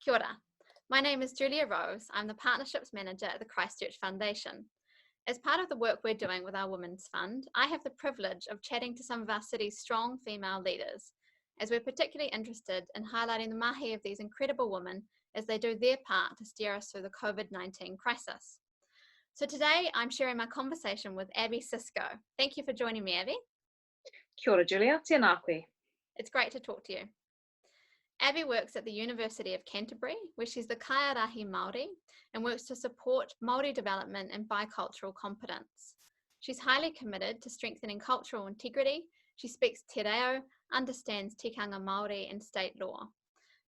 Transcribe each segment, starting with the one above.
Kia ora. My name is Julia Rose. I'm the Partnerships Manager at the Christchurch Foundation. As part of the work we're doing with our Women's Fund, I have the privilege of chatting to some of our city's strong female leaders, as we're particularly interested in highlighting the mahi of these incredible women as they do their part to steer us through the COVID-19 crisis. So today I'm sharing my conversation with Abby Suszko. Thank you for joining me, Abby. Kia ora, Julia. Tēnā koe. It's great to talk to you. Abby works at the University of Canterbury, where she's the kaiarahi Māori and works to support Māori development and bicultural competence. She's highly committed to strengthening cultural integrity. She speaks te reo, understands tikanga Māori and state law.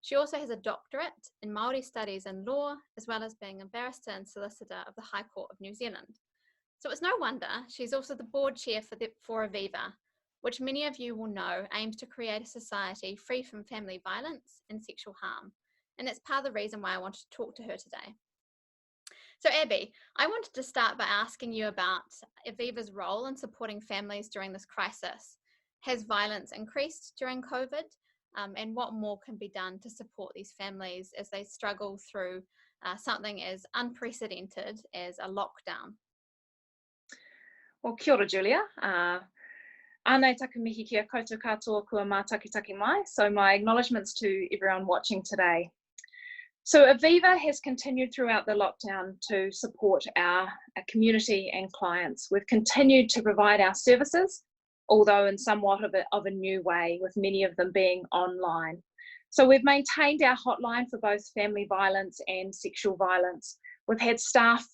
She also has a doctorate in Māori studies and law, as well as being a barrister and solicitor of the High Court of New Zealand. So it's no wonder she's also the board chair for Aviva, which many of you will know aims to create a society free from family violence and sexual harm. And that's part of the reason why I wanted to talk to her today. So Abby, I wanted to start by asking you about Aviva's role in supporting families during this crisis. Has violence increased during COVID? And what more can be done to support these families as they struggle through something as unprecedented as a lockdown? Well, kia ora, Julia. Ānei taku mihi kia koutou katoa kua mātakitaki mai. So my acknowledgements to everyone watching today. So Aviva has continued throughout the lockdown to support our community and clients. We've continued to provide our services, although in somewhat of a new way, with many of them being online. So we've maintained our hotline for both family violence and sexual violence. We've had staff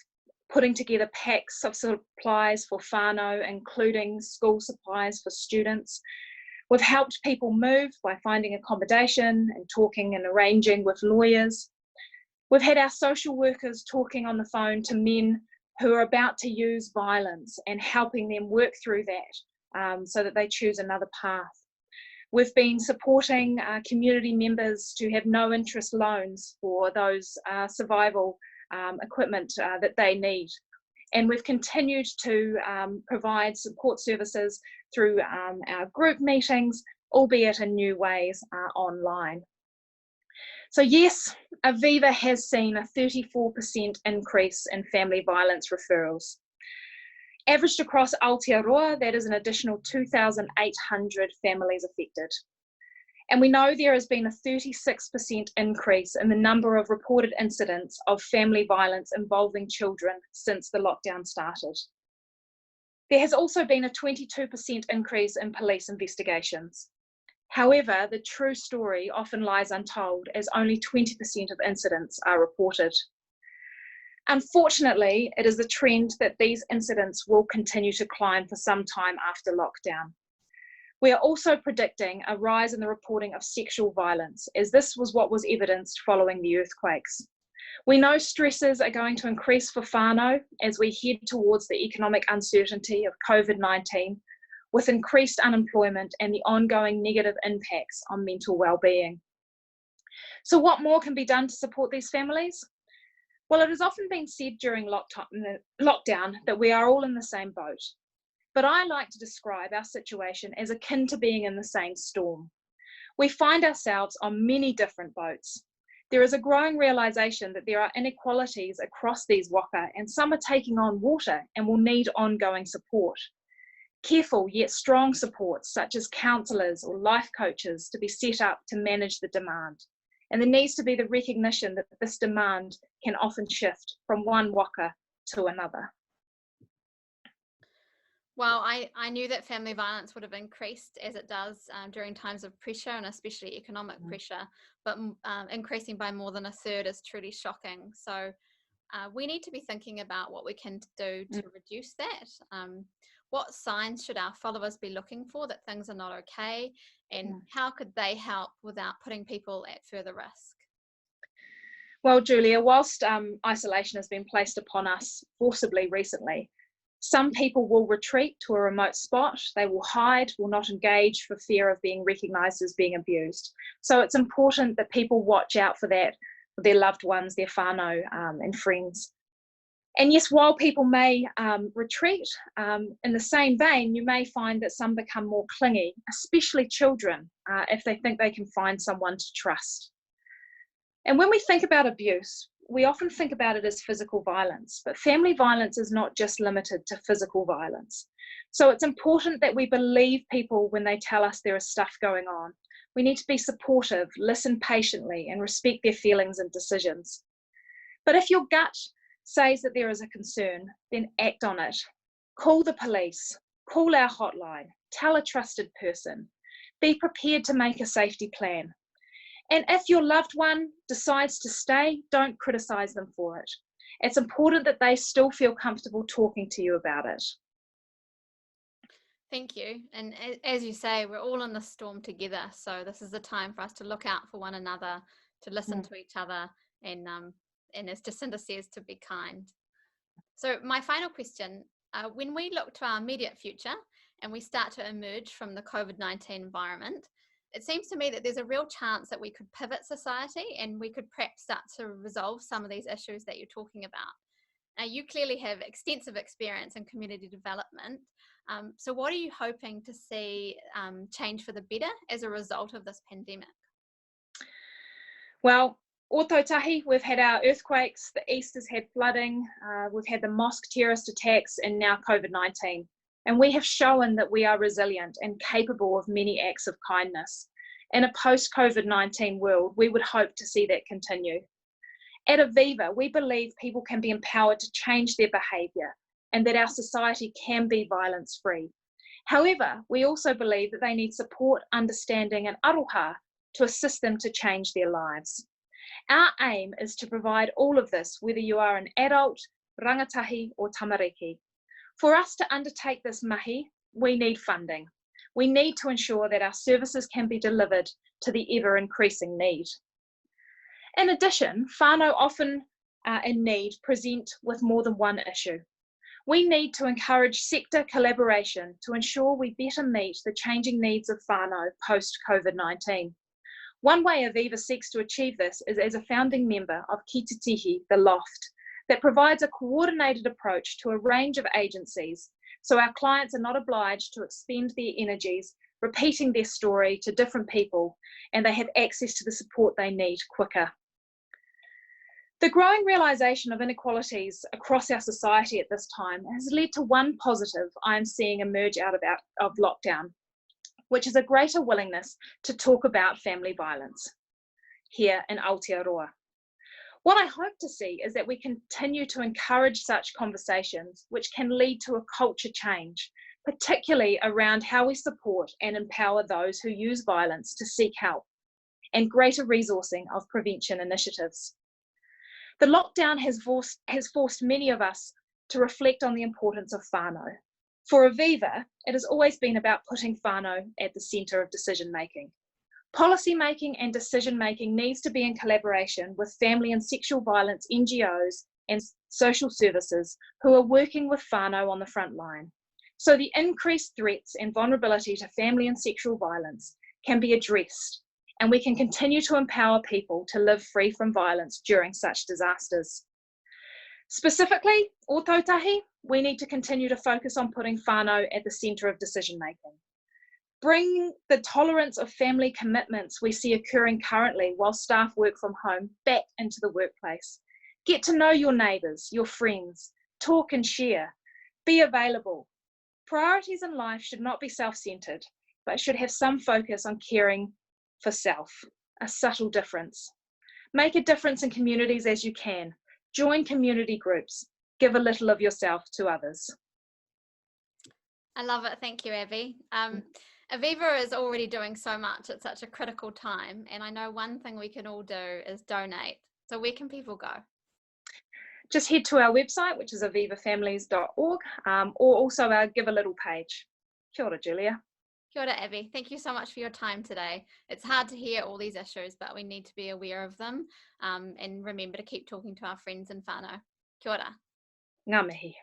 putting together packs of supplies for whanau, including school supplies for students. We've helped people move by finding accommodation and talking and arranging with lawyers. We've had our social workers talking on the phone to men who are about to use violence and helping them work through that so that they choose another path. We've been supporting community members to have no interest loans for those survival equipment that they need. And we've continued to provide support services through our group meetings, albeit in new ways online. So yes, Aviva has seen a 34% increase in family violence referrals. Averaged across Aotearoa, that is an additional 2,800 families affected. And we know there has been a 36% increase in the number of reported incidents of family violence involving children since the lockdown started. There has also been a 22% increase in police investigations. However, the true story often lies untold, as only 20% of incidents are reported. Unfortunately, it is a trend that these incidents will continue to climb for some time after lockdown. We are also predicting a rise in the reporting of sexual violence, as this was what was evidenced following the earthquakes. We know stresses are going to increase for whanau as we head towards the economic uncertainty of COVID-19, with increased unemployment and the ongoing negative impacts on mental well-being. So what more can be done to support these families? Well, it has often been said during lockdown that we are all in the same boat. But I like to describe our situation as akin to being in the same storm. We find ourselves on many different boats. There is a growing realization that there are inequalities across these waka, and some are taking on water and will need ongoing support. Careful yet strong supports such as counsellors or life coaches to be set up to manage the demand. And there needs to be the recognition that this demand can often shift from one waka to another. Well, I knew that family violence would have increased as it does during times of pressure, and especially economic pressure, but increasing by more than a third is truly shocking. So we need to be thinking about what we can do to reduce that. What signs should our followers be looking for that things are not okay, and how could they help without putting people at further risk? Well, Julia, whilst isolation has been placed upon us forcibly recently, some people will retreat to a remote spot. They will hide, will not engage for fear of being recognised as being abused. So it's important that people watch out for that, for their loved ones, their whanau and friends. And yes, while people may retreat, in the same vein, you may find that some become more clingy, especially children, if they think they can find someone to trust. And when we think about abuse, we often think about it as physical violence, but family violence is not just limited to physical violence. So it's important that we believe people when they tell us there is stuff going on. We need to be supportive, listen patiently, and respect their feelings and decisions. But if your gut says that there is a concern, then act on it. Call the police, call our hotline, tell a trusted person. Be prepared to make a safety plan. And if your loved one decides to stay, don't criticise them for it. It's important that they still feel comfortable talking to you about it. Thank you. And as you say, we're all in this storm together. So this is the time for us to look out for one another, to listen to each other, and as Jacinda says, to be kind. So my final question, when we look to our immediate future and we start to emerge from the COVID-19 environment, it seems to me that there's a real chance that we could pivot society and we could perhaps start to resolve some of these issues that you're talking about. Now, you clearly have extensive experience in community development. So what are you hoping to see change for the better as a result of this pandemic? Well, Ōtautahi, we've had our earthquakes, the East has had flooding, we've had the mosque terrorist attacks, and now COVID-19. And we have shown that we are resilient and capable of many acts of kindness. In a post-COVID-19 world, we would hope to see that continue. At Aviva, we believe people can be empowered to change their behaviour and that our society can be violence-free. However, we also believe that they need support, understanding and aroha to assist them to change their lives. Our aim is to provide all of this, whether you are an adult, rangatahi or tamariki. For us to undertake this mahi, we need funding. We need to ensure that our services can be delivered to the ever-increasing need. In addition, whanau often in need present with more than one issue. We need to encourage sector collaboration to ensure we better meet the changing needs of whanau post-COVID-19. One way Aviva seeks to achieve this is as a founding member of Ki Te Tihi, the Loft, that provides a coordinated approach to a range of agencies so our clients are not obliged to expend their energies repeating their story to different people and they have access to the support they need quicker. The growing realisation of inequalities across our society at this time has led to one positive I am seeing emerge out of lockdown, which is a greater willingness to talk about family violence here in Aotearoa. What I hope to see is that we continue to encourage such conversations, which can lead to a culture change, particularly around how we support and empower those who use violence to seek help, and greater resourcing of prevention initiatives. The lockdown has forced many of us to reflect on the importance of whanau. For Aviva, it has always been about putting whanau at the centre of decision making. Policy making and decision making needs to be in collaboration with family and sexual violence NGOs and social services who are working with whanau on the front line. So the increased threats and vulnerability to family and sexual violence can be addressed, and we can continue to empower people to live free from violence during such disasters. Specifically, Ōtautahi, we need to continue to focus on putting whanau at the centre of decision making. Bring the tolerance of family commitments we see occurring currently while staff work from home back into the workplace. Get to know your neighbours, your friends, talk and share, be available. Priorities in life should not be self-centred, but should have some focus on caring for self, a subtle difference. Make a difference in communities as you can. Join community groups. Give a little of yourself to others. I love it. Thank you, Abby. Aviva is already doing so much at such a critical time, and I know one thing we can all do is donate. So where can people go? Just head to our website, which is avivafamilies.org, or also our Give a Little page. Kia ora, Julia. Kia ora, Abby. Thank you so much for your time today. It's hard to hear all these issues, but we need to be aware of them and remember to keep talking to our friends in whanau. Kia ora. Ngā mihi.